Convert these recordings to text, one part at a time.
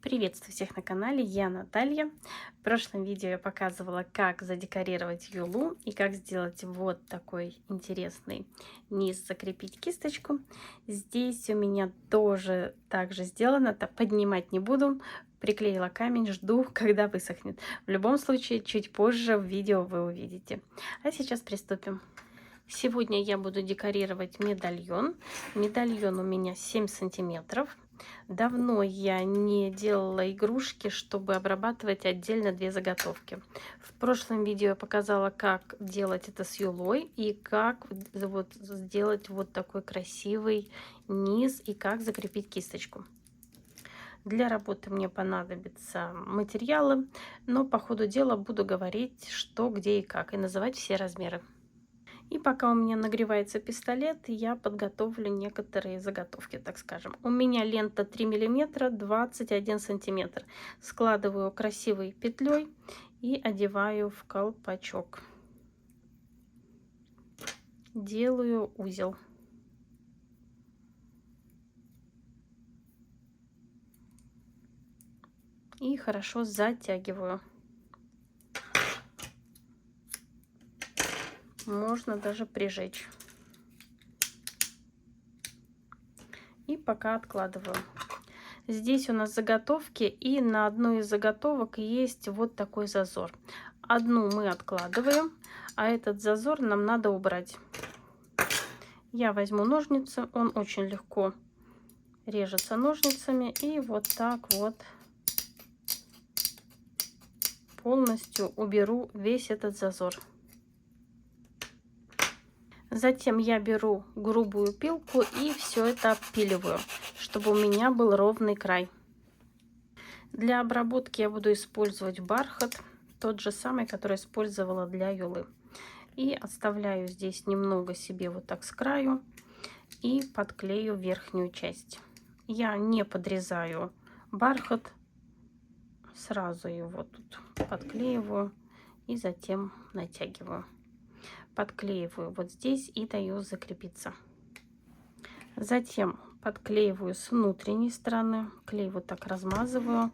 Приветствую всех на канале, я Наталья. В прошлом видео я показывала, как задекорировать юлу и как сделать вот такой интересный низ, закрепить кисточку. Здесь у меня тоже так же сделано, так поднимать не буду. Приклеила камень, жду, когда высохнет. В любом случае, чуть позже в видео вы увидите. А сейчас приступим. Сегодня я буду декорировать медальон. Медальон у меня 7 сантиметров. Давно я не делала игрушки, чтобы обрабатывать отдельно две заготовки. В прошлом видео я показала, как делать это с юлой и как вот сделать вот такой красивый низ и как закрепить кисточку. Для работы мне понадобятся материалы, но по ходу дела буду говорить, что, где и как, и называть все размеры. И пока у меня нагревается пистолет, я подготовлю некоторые заготовки, так скажем. У меня лента 3 миллиметра, 21 сантиметр. Складываю красивой петлей и одеваю в колпачок. Делаю узел. И хорошо затягиваю. Можно даже прижечь. И пока откладываю. Здесь у нас заготовки, и на одной из заготовок есть вот такой зазор. Одну мы откладываем, а этот зазор нам надо убрать. Я возьму ножницы, он очень легко режется ножницами, и вот так вот полностью уберу весь этот зазор. Затем я беру грубую пилку и все это обпиливаю, чтобы у меня был ровный край. Для обработки я буду использовать бархат, тот же самый, который использовала для юлы. И оставляю здесь немного себе вот так с краю и подклею верхнюю часть. Я не подрезаю бархат, сразу его тут подклеиваю и затем натягиваю. Подклеиваю вот здесь и даю закрепиться. Затем подклеиваю с внутренней стороны, клей вот так размазываю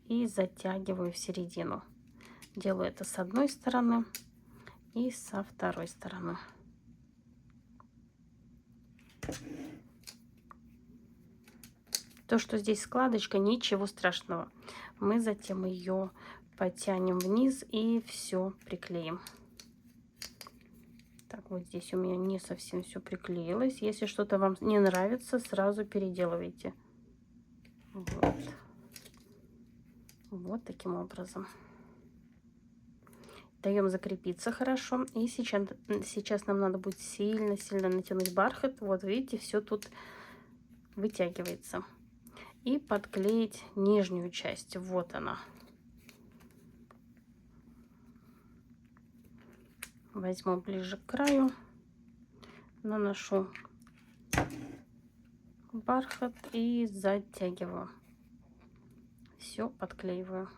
и затягиваю в середину. Делаю это с одной стороны и со второй стороны. То, что здесь складочка, ничего страшного. Мы затем ее потянем вниз и все приклеим. Так, вот здесь у меня не совсем все приклеилось. Если что-то вам не нравится, сразу переделывайте. Вот. Вот таким образом. Даем закрепиться хорошо. И сейчас нам надо будет сильно-сильно натянуть бархат. Вот видите, все тут вытягивается. И подклеить нижнюю часть. Вот она. Возьму ближе к краю, наношу бархат и затягиваю. Все подклеиваю.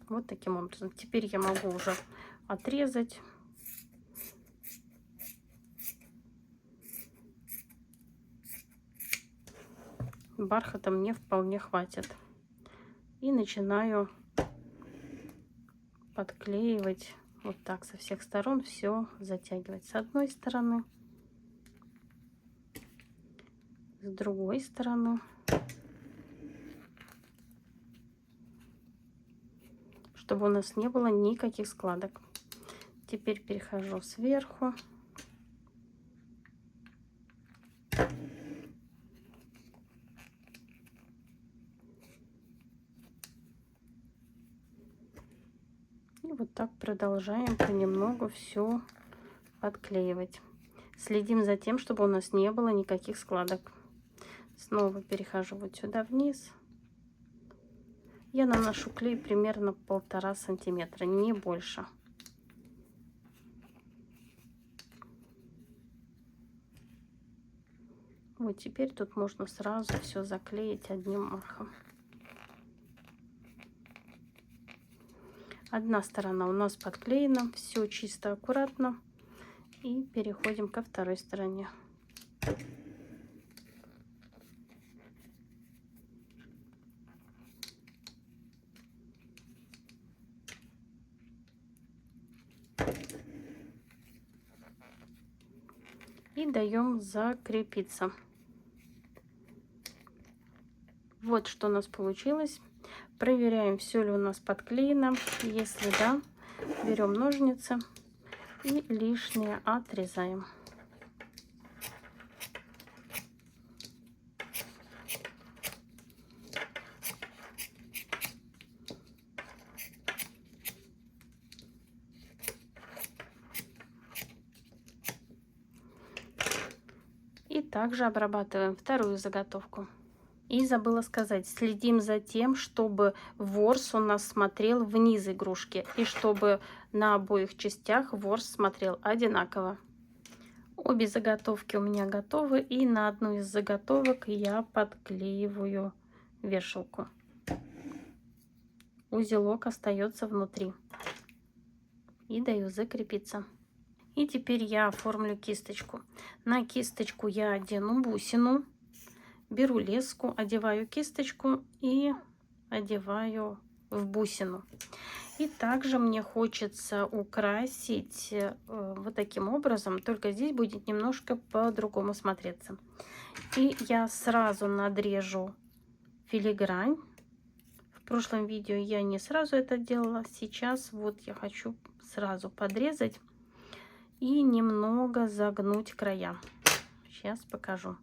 Вот таким образом. Теперь я могу уже отрезать. Бархата мне вполне хватит. И начинаю подклеивать вот так со всех сторон, все затягивать с одной стороны, с другой стороны, чтобы у нас не было никаких складок. Теперь перехожу сверху. И вот так продолжаем понемногу все подклеивать. Следим за тем, чтобы у нас не было никаких складок. Снова перехожу вот сюда вниз. Я наношу клей примерно 1,5 сантиметра, не больше. Вот теперь тут можно сразу все заклеить одним махом. Одна сторона у нас подклеена, все чисто, аккуратно. И переходим ко второй стороне. и даем закрепиться. Вот что у нас получилось. Проверяем, все ли у нас подклеено. Если да, берем ножницы и лишнее отрезаем. И также обрабатываем вторую заготовку. И забыла сказать, следим за тем, чтобы ворс у нас смотрел вниз игрушки, и чтобы на обоих частях ворс смотрел одинаково. Обе заготовки у меня готовы, и на одну из заготовок я подклеиваю вешалку. Узелок остается внутри. И даю закрепиться. И теперь я оформлю кисточку. На кисточку я одену бусину. Беру леску, одеваю кисточку и одеваю в бусину. И также мне хочется украсить вот таким образом, только здесь будет немножко по-другому смотреться. И я сразу надрежу филигрань. В прошлом видео я не сразу это делала, сейчас вот я хочу сразу подрезать и немного загнуть края. Сейчас покажу.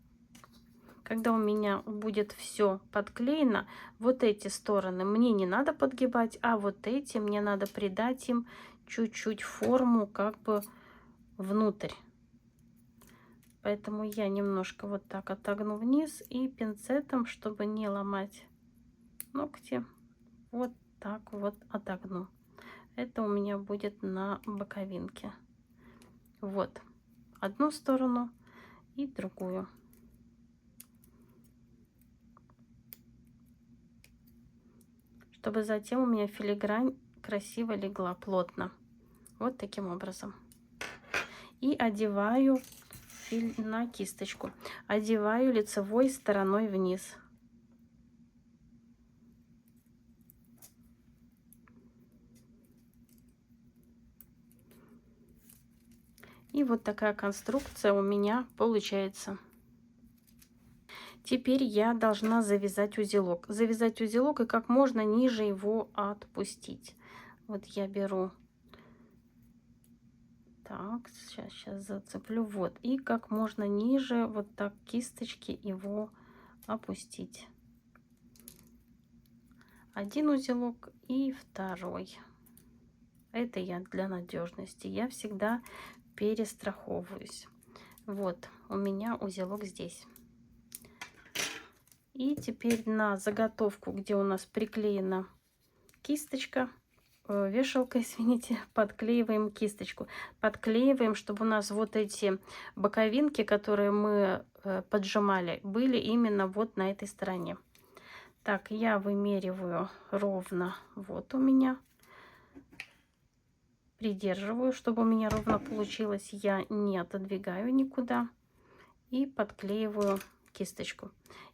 Когда у меня будет все подклеено, вот эти стороны мне не надо подгибать, а вот эти мне надо придать им чуть-чуть форму как бы внутрь. Поэтому я немножко вот так отогну вниз и пинцетом, чтобы не ломать ногти, вот так вот отогну. Это у меня будет на боковинке. Вот одну сторону и другую. Чтобы затем у меня филигрань красиво легла, плотно. Вот таким образом. И одеваю на кисточку. Одеваю лицевой стороной вниз. И вот такая конструкция у меня получается. Теперь я должна завязать узелок. Завязать узелок и как можно ниже его отпустить. Вот я беру. Так, сейчас зацеплю. Вот. И как можно ниже вот так кисточки его опустить. Один узелок и второй. Это я для надежности. Я всегда перестраховываюсь. Вот у меня узелок здесь. И теперь на заготовку, где у нас приклеена кисточка, вешалка, извините, подклеиваем кисточку. Подклеиваем, чтобы у нас вот эти боковинки, которые мы поджимали, были именно вот на этой стороне. Так, я вымериваю ровно. Вот у меня. Придерживаю, чтобы у меня ровно получилось. Я не отодвигаю никуда. И подклеиваю кисточку.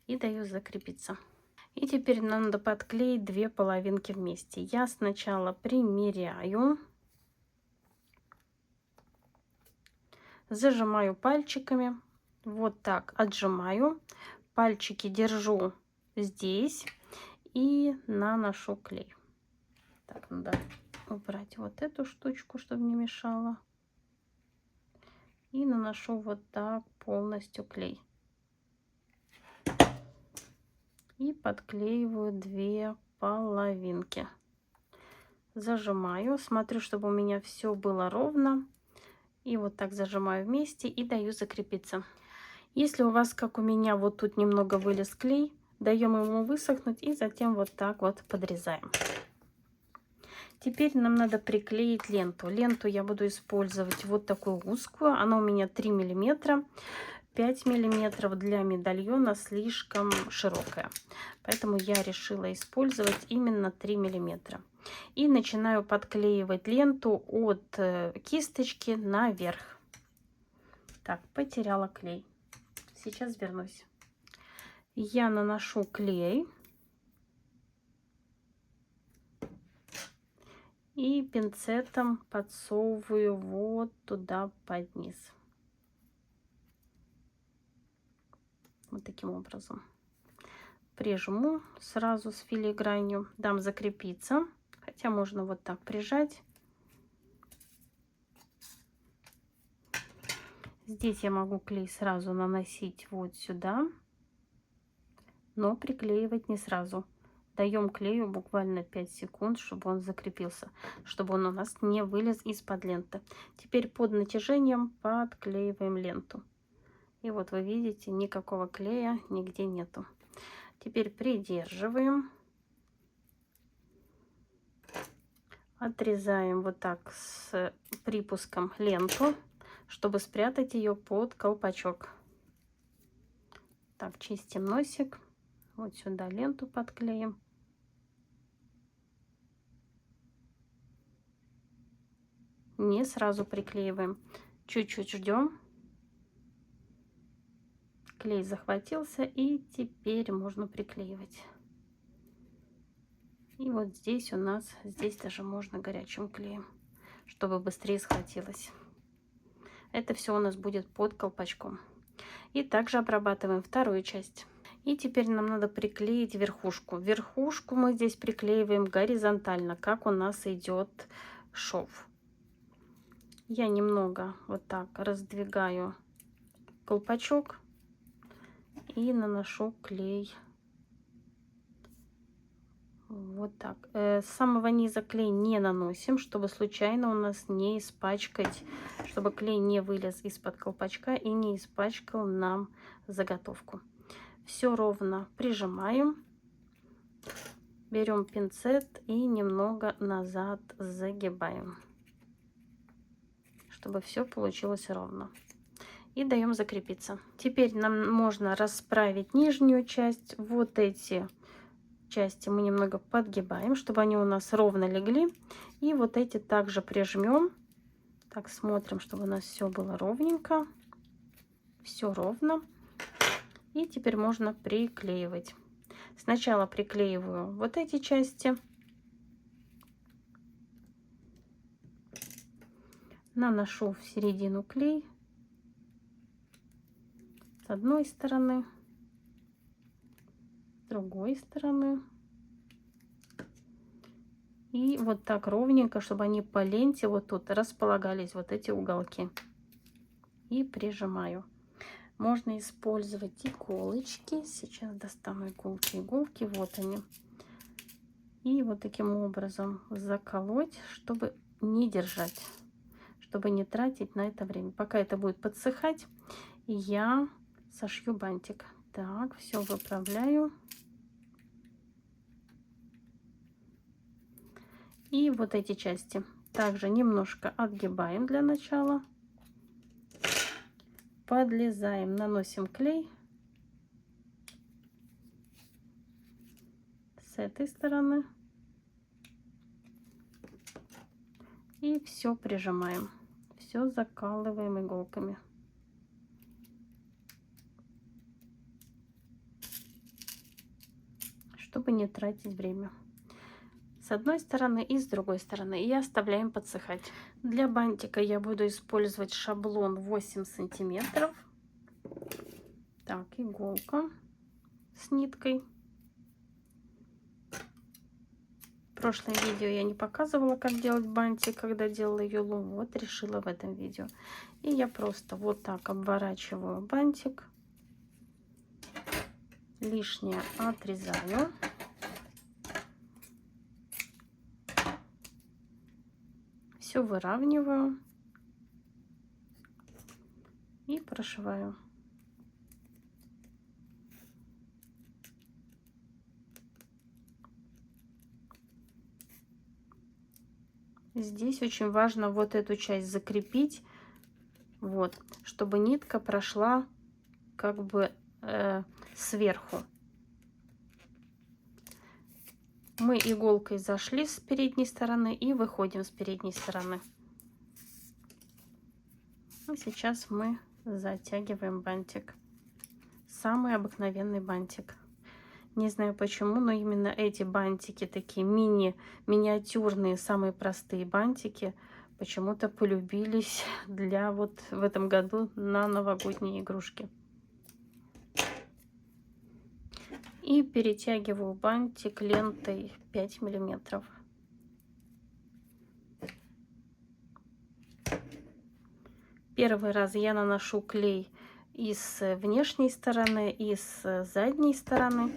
И даю закрепиться. И теперь нам надо подклеить две половинки вместе. Я сначала примеряю. Зажимаю пальчиками. Вот так отжимаю. Пальчики держу здесь. И наношу клей. Так, надо убрать вот эту штучку, чтобы не мешала. И наношу вот так полностью клей. И подклеиваю две половинки. Зажимаю, смотрю, чтобы у меня все было ровно. И вот так зажимаю вместе и даю закрепиться. Если у вас, как у меня, вот тут немного вылез клей, даем ему высохнуть и затем вот так вот подрезаем. Теперь нам надо приклеить ленту. Ленту я буду использовать вот такую узкую. Она у меня 3 миллиметра. 5 миллиметров для медальона слишком широкая. Поэтому я решила использовать именно 3 миллиметра. И начинаю подклеивать ленту от кисточки наверх. Так, потеряла клей. Сейчас вернусь. Я наношу клей. И пинцетом подсовываю вот туда под низ. Вот таким образом. Прижму сразу с филигранью, дам закрепиться, хотя можно вот так прижать. Здесь я могу клей сразу наносить вот сюда, но приклеивать не сразу. Даем клею буквально 5 секунд, чтобы он закрепился, чтобы он у нас не вылез из-под ленты. Теперь под натяжением подклеиваем ленту. И вот вы видите, никакого клея нигде нету. Теперь придерживаем. Отрезаем вот так с припуском ленту, чтобы спрятать ее под колпачок. Так, чистим носик. Вот сюда ленту подклеим. Не сразу приклеиваем. Чуть-чуть ждем. Клей захватился, и теперь можно приклеивать. И вот здесь у нас, здесь даже можно горячим клеем, чтобы быстрее схватилось. Это все у нас будет под колпачком. И также обрабатываем вторую часть. И теперь нам надо приклеить верхушку. Верхушку мы здесь приклеиваем горизонтально, как у нас идет шов. Я немного вот так раздвигаю колпачок и наношу клей. Вот так. С самого низа клей не наносим, чтобы случайно у нас не испачкать, чтобы клей не вылез из-под колпачка и не испачкал нам заготовку. Все ровно прижимаем. Берем пинцет и немного назад загибаем, чтобы все получилось ровно. И даем закрепиться. Теперь нам можно расправить нижнюю часть. Вот эти части мы немного подгибаем, чтобы они у нас ровно легли. И вот эти также прижмем. Так, смотрим, чтобы у нас все было ровненько. Все ровно. И теперь можно приклеивать. Сначала приклеиваю вот эти части. Наношу в середину клей. С одной стороны. С другой стороны. И вот так ровненько, чтобы они по ленте вот тут располагались, вот эти уголки. И прижимаю. Можно использовать иголочки. Сейчас достану иголки. Вот они. И вот таким образом заколоть, чтобы не держать, чтобы не тратить на это время. Пока это будет подсыхать, я сошью бантик. Так, все выправляю. И вот эти части также немножко отгибаем для начала. Подлезаем, наносим клей с этой стороны. И все прижимаем. Все закалываем иголками. Чтобы не тратить время. С одной стороны и с другой стороны. И оставляем подсыхать. Для бантика я буду использовать шаблон 8 сантиметров. Так, иголка с ниткой. В прошлом видео я не показывала, как делать бантик, когда делала юлу. Вот решила в этом видео. И я просто вот так обворачиваю бантик. Лишнее отрезаю. Все выравниваю и прошиваю. Здесь очень важно вот эту часть закрепить, вот, чтобы нитка прошла как бы сверху. Мы иголкой зашли с передней стороны и выходим с передней стороны. И сейчас мы затягиваем бантик. Самый обыкновенный бантик. Не знаю почему, но именно эти бантики, такие миниатюрные, самые простые бантики, почему-то полюбились для вот в этом году на новогодние игрушки. И перетягиваю бантик лентой 5 миллиметров. Первый раз я наношу клей и с внешней стороны, и с задней стороны,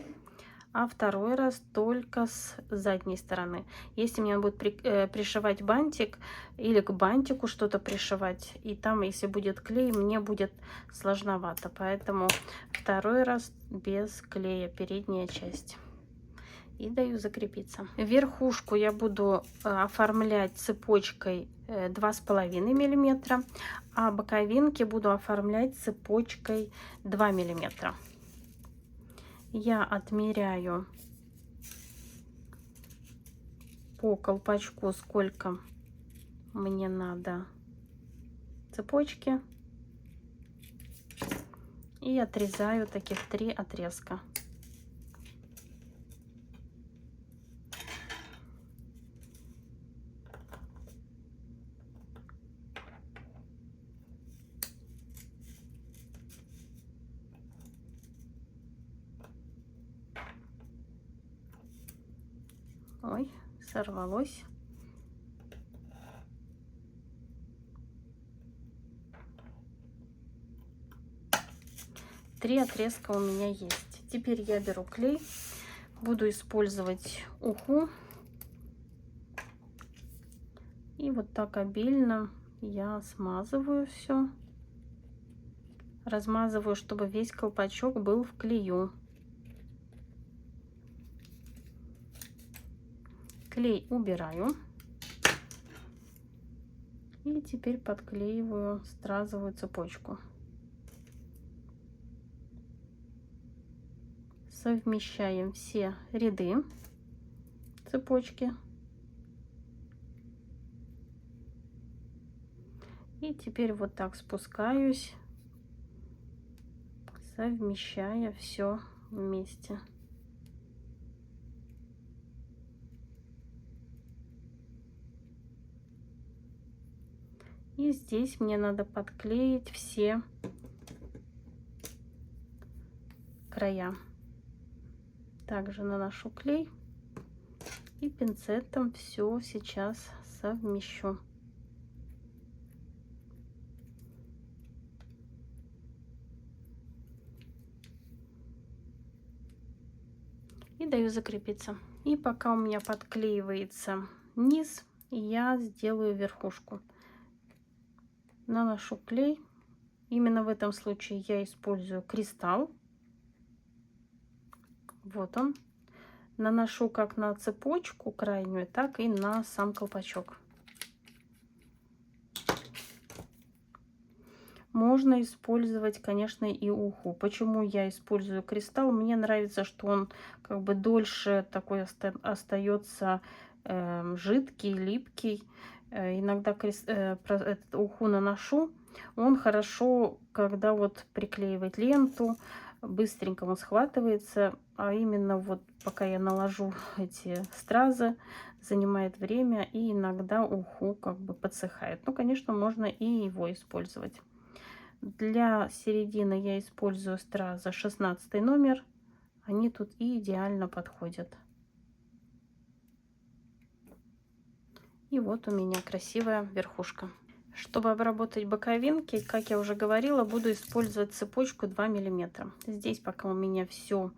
а второй раз только с задней стороны. Если мне будет пришивать бантик или к бантику что-то пришивать, и там, если будет клей, мне будет сложновато. Поэтому второй раз без клея, передняя часть. И даю закрепиться. Верхушку я буду оформлять цепочкой 2,5 миллиметра, а боковинки буду оформлять цепочкой 2 миллиметра. Я отмеряю по колпачку, сколько мне надо цепочки, и отрезаю таких 3 отрезка. Ой, сорвалось. Три отрезка у меня есть. Теперь я беру клей, буду использовать уху. И вот так обильно я смазываю все. Размазываю, чтобы весь колпачок был в клею. Клей убираю. И теперь подклеиваю стразовую цепочку. Совмещаем все ряды цепочки. И теперь вот так спускаюсь, совмещая все вместе. И здесь мне надо подклеить все края. Также наношу клей и пинцетом все сейчас совмещу. И даю закрепиться. И пока у меня подклеивается низ, я сделаю верхушку. Наношу клей. Именно в этом случае я использую кристалл. Вот он. Наношу как на цепочку крайнюю, так и на сам колпачок. Можно использовать, конечно, и уху. Почему я использую кристалл? Мне нравится, что он как бы дольше такой остается жидкий, липкий. Иногда уху наношу. Он хорошо, когда вот приклеивать ленту, быстренько он схватывается. А именно вот пока я наложу эти стразы, занимает время, и иногда уху как бы подсыхает. Ну, конечно, можно и его использовать. Для середины я использую стразы 16 номер. Они тут и идеально подходят. И вот у меня красивая верхушка. Чтобы обработать боковинки, как я уже говорила, буду использовать цепочку 2 миллиметра. Здесь пока у меня все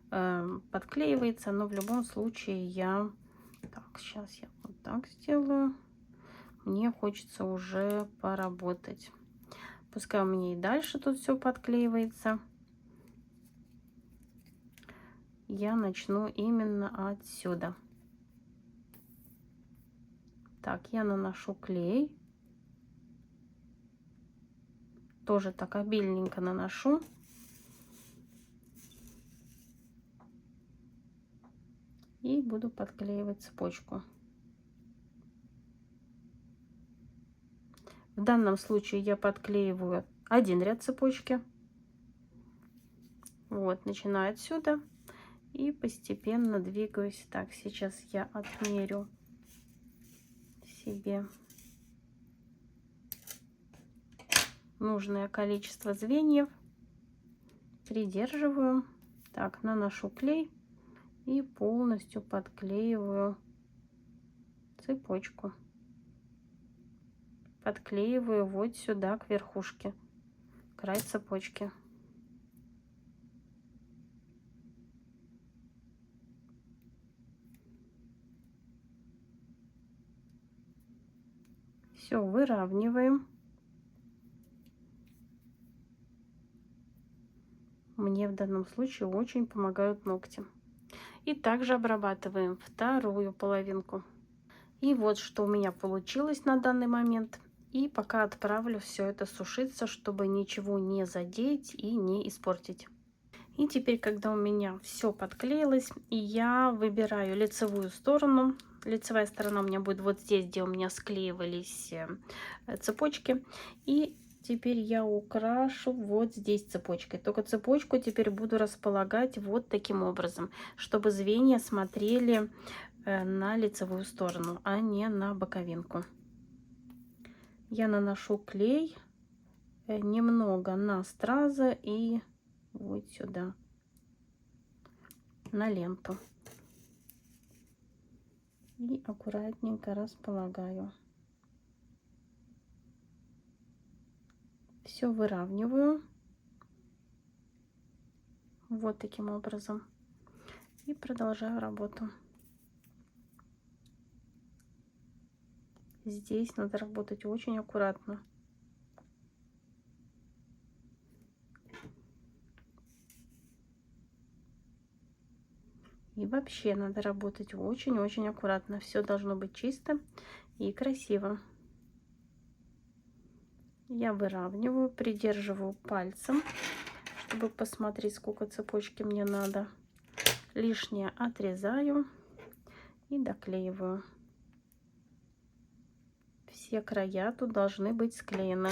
подклеивается, но в любом случае я... Так, сейчас я вот так сделаю. Мне хочется уже поработать. Пускай у меня и дальше тут все подклеивается. Я начну именно отсюда. Так, я наношу клей. Тоже так обильненько наношу. И буду подклеивать цепочку. В данном случае я подклеиваю один ряд цепочки. Вот, начинаю отсюда и постепенно двигаюсь. Так, сейчас я отмерю себе нужное количество звеньев, придерживаю. Так, наношу клей и полностью подклеиваю цепочку. Подклеиваю вот сюда, к верхушке, край цепочки. Все, выравниваем. Мне в данном случае очень помогают ногти. И также обрабатываем вторую половинку. И вот что у меня получилось на данный момент. И пока отправлю все это сушиться, чтобы ничего не задеть и не испортить. И теперь, когда у меня все подклеилось, я выбираю лицевую сторону. Лицевая сторона у меня будет вот здесь, где у меня склеивались цепочки. И теперь я украшу вот здесь цепочкой. Только цепочку теперь буду располагать вот таким образом, чтобы звенья смотрели на лицевую сторону, а не на боковинку. Я наношу клей немного на стразы и вот сюда, на ленту. И аккуратненько располагаю. Все выравниваю. Вот таким образом. И продолжаю работу. Здесь надо работать очень аккуратно. И вообще надо работать очень-очень аккуратно. Все должно быть чисто и красиво. Я выравниваю, придерживаю пальцем, чтобы посмотреть, сколько цепочки мне надо. Лишнее отрезаю и доклеиваю. Все края тут должны быть склеены.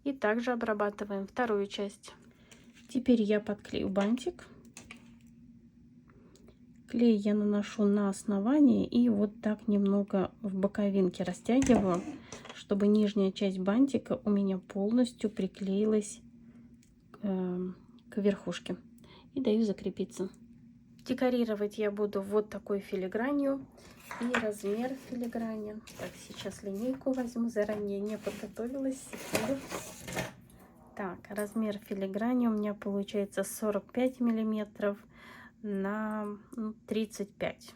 И также обрабатываем вторую часть. Теперь я подклею бантик. Клей я наношу на основание и вот так немного в боковинке растягиваю, чтобы нижняя часть бантика у меня полностью приклеилась к верхушке. И даю закрепиться. Декорировать я буду вот такой филигранью. И размер филиграни. Так, сейчас линейку возьму, заранее не подготовилась. Секунду. Так, размер филиграни у меня получается 45 миллиметров на 35.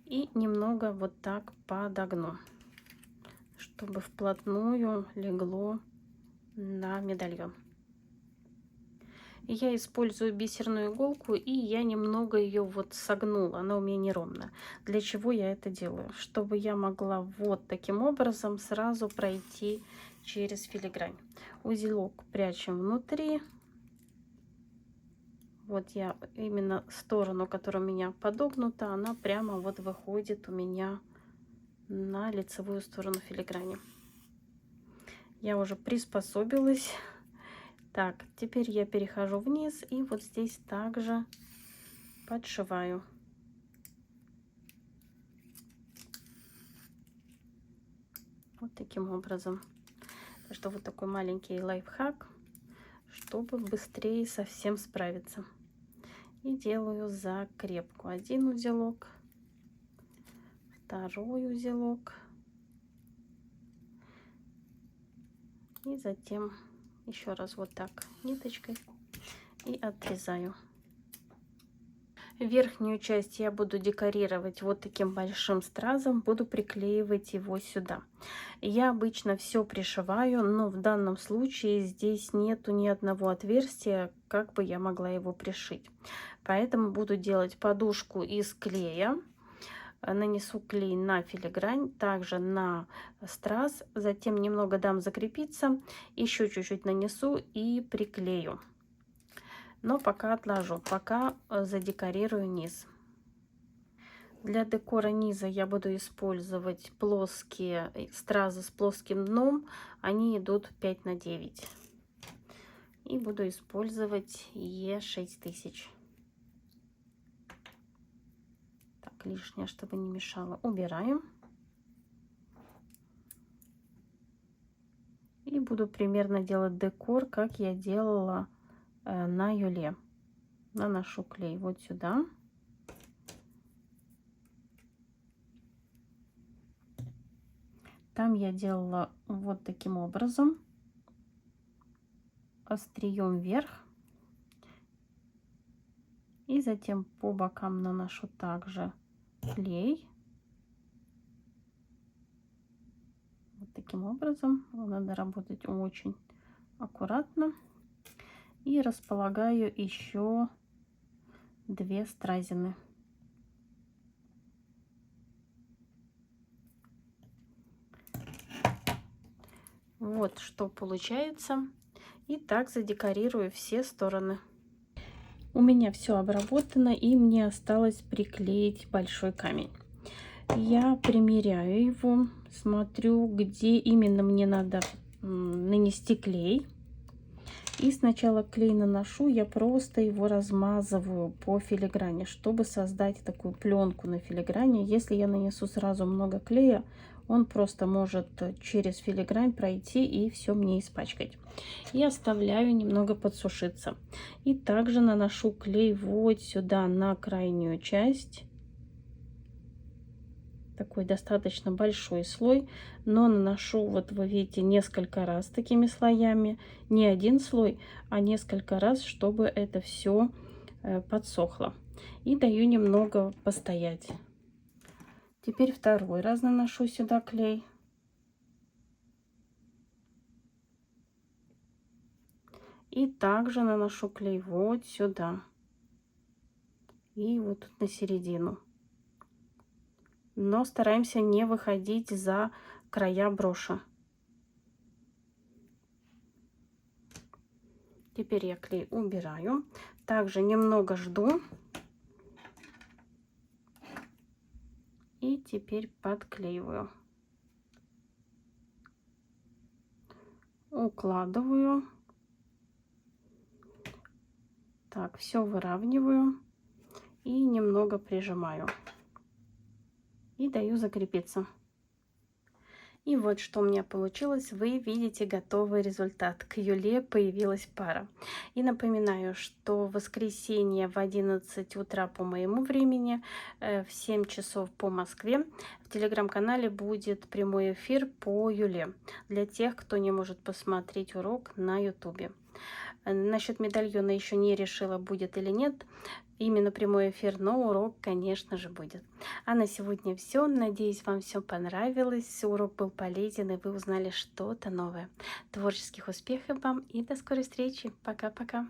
И немного вот так подогну, чтобы вплотную легло на медальон. Я использую бисерную иголку, и я немного ее вот согнула, она у меня неровная. Для чего я это делаю? Чтобы я могла вот таким образом сразу пройти через филигрань. Узелок прячем внутри. Вот я именно сторону, которая у меня подогнута, она прямо вот выходит у меня на лицевую сторону филиграни. Я уже приспособилась. Так, теперь я перехожу вниз и вот здесь также подшиваю. Вот таким образом. Так что вот такой маленький лайфхак, чтобы быстрее совсем справиться. И делаю закрепку. Один узелок, второй узелок. И затем еще раз вот так ниточкой и отрезаю. Верхнюю часть я буду декорировать вот таким большим стразом, буду приклеивать его сюда. Я обычно все пришиваю, но в данном случае здесь нету ни одного отверстия, как бы я могла его пришить. Поэтому буду делать подушку из клея. Нанесу клей на филигрань, также на страз, затем немного дам закрепиться, еще чуть-чуть нанесу и приклею. Но пока отложу, пока задекорирую низ. Для декора низа я буду использовать плоские стразы с плоским дном, они идут 5 на 9. И буду использовать Е6000. Так, лишнее, чтобы не мешало, убираем. И буду примерно делать декор, как я делала на Юле. Наношу клей вот сюда. Там я делала вот таким образом. Острием вверх. И затем по бокам наношу также клей. Вот таким образом. Надо работать очень аккуратно. И располагаю еще 2 стразины. Вот что получается. И так задекорирую все стороны. У меня все обработано, и мне осталось приклеить большой камень. Я примеряю его, смотрю, где именно мне надо нанести клей. И сначала клей наношу, я просто его размазываю по филиграни, чтобы создать такую пленку на филиграни. Если я нанесу сразу много клея, он просто может через филигрань пройти и все мне испачкать. И оставляю немного подсушиться. И также наношу клей вот сюда на крайнюю часть. Такой достаточно большой слой, но наношу, вот вы видите, несколько раз такими слоями. Не один слой, а несколько раз, чтобы это все подсохло. И даю немного постоять. Теперь второй раз наношу сюда клей. И также наношу клей вот сюда. И вот тут на середину. Но стараемся не выходить за края броши. Теперь я клей убираю. Также немного жду. И теперь подклеиваю. Укладываю. Так, все выравниваю. И немного прижимаю. И даю закрепиться. И вот что у меня получилось. Вы видите готовый результат. К Юле появилась пара. И напоминаю, что в воскресенье в 11 утра по моему времени, в 7 часов по Москве, в телеграм-канале будет прямой эфир по Юле. Для тех, кто не может посмотреть урок на ютубе. Насчет медальона еще не решила, будет или нет. Именно прямой эфир, но урок, конечно же, будет. А на сегодня все. Надеюсь, вам все понравилось. Урок был полезен, и вы узнали что-то новое. Творческих успехов вам и до скорой встречи. Пока-пока.